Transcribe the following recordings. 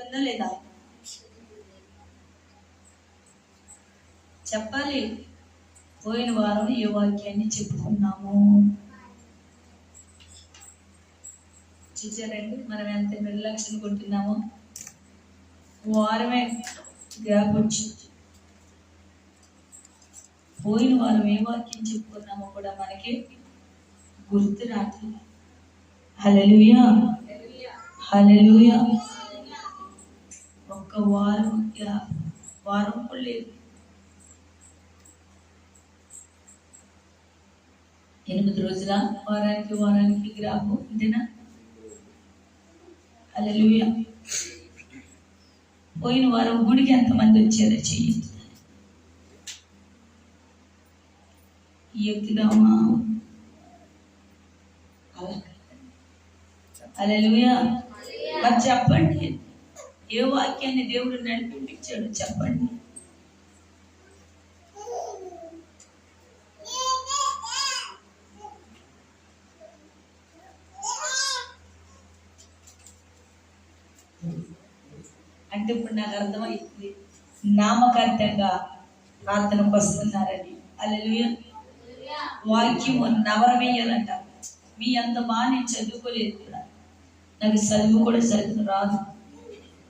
ఉందా లేదా చెప్పాలి. పోయిన వారం ఏ వాక్యాన్ని చెప్పుకున్నాము చూసారండి. మనం ఎంత నిర్లక్ష్యం కొంటున్నామో. వారమే గ్యాప్ వచ్చింది. పోయిన వారం ఏ వాక్యం చెప్పుకున్నామో కూడా మనకి గుర్తు రావట్లేదు. హల్లెలూయా, హల్లెలూయా. ఒక్క వారం వారం కూడా లేదు. 8 రోజుల వారానికి గ్రాఫ్ అంతేనా? హల్లెలూయా. పోయిన వారం గుడికి ఎంతమంది వచ్చారో చెయ్యండి. ఎక్కుదామా? హల్లెలూయా. మరి చెప్పండి, ఏ వాక్యాన్ని దేవుడు నడిపించాడు చెప్పండి. అంటే ఇప్పుడు నాకు అర్థమైంది, నామకార్థంగా ప్రార్థనకు వస్తున్నారని. హల్లెలూయా. వాక్యము నవరమేయాలంట. మీ అంత బాగా నేను చదువుకోలేదు కూడా, నాకు చదువు కూడా చదువు రాదు.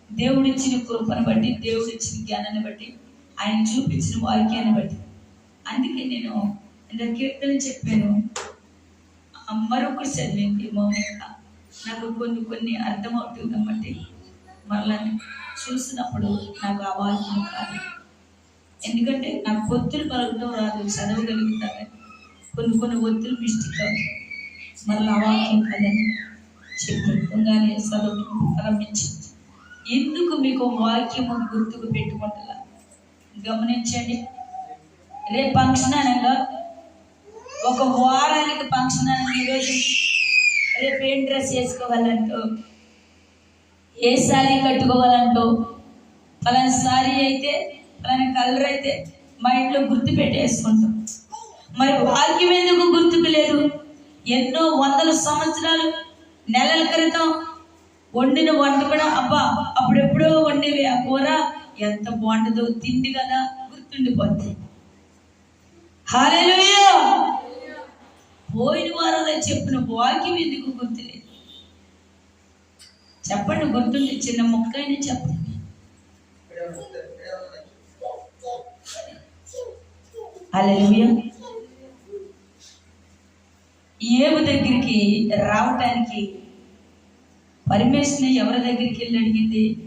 దేవుడిచ్చిన కృపను బట్టి, దేవుడిచ్చిన జ్ఞానాన్ని బట్టి, ఆయన చూపించిన వాక్యాన్ని బట్టి. అందుకే నేను కీర్తన చెప్పాను, మరొకరు చదివింది మౌనిక. నాకు కొన్ని అర్థమవుతుంది కాబట్టి మళ్ళీ చూసినప్పుడు నాకు ఆ వాక్యం కాదు. ఎందుకంటే నాకు ఒత్తులు పలకడం రాదు, చదవగలుగుతాను. కొన్ని ఒత్తులు మిస్టేక్ అవుతుంది. మళ్ళీ ఆ వాక్యం కాదని చెప్పగానే చదువు ప్రారంభించింది. ఎందుకు మీకు వాక్యము గుర్తుకు పెట్టుకుంటా గమనించండి. రేపు ఫంక్షన్ అనగా ఒక వారానికి ఫంక్షన్ అనగా ఈరోజు రేపు ఏం డ్రెస్ వేసుకోవాలంటో, ఏ శారీ కట్టుకోవాలంటో, పలానా శారీ అయితే పలానా కలర్ అయితే మా ఇంట్లో గుర్తు పెట్టేసుకుంటాం. మరి వాక్యం ఎందుకు గుర్తుకు లేదు? ఎన్నో వందల సంవత్సరాలు నెలల క్రితం వండిన వంట కూడా అబ్బా అప్పుడెప్పుడో వండేవి ఆ కూర ఎంత బాగుంటుందో, తిండి కదా గుర్తుండిపోద్ది. హల్లెలూయా. పోయిన వారంలో చెప్పిన వాక్యం ఎందుకు గుర్తులేదు చెప్పండి. గుర్తుంది, చిన్న మొక్క అయినా చెప్పండి. హల్లెలూయా. ఏబు దగ్గరికి రావటానికి పరమేశ్వరుని ఎవరి దగ్గరికి వెళ్ళి అడిగింది?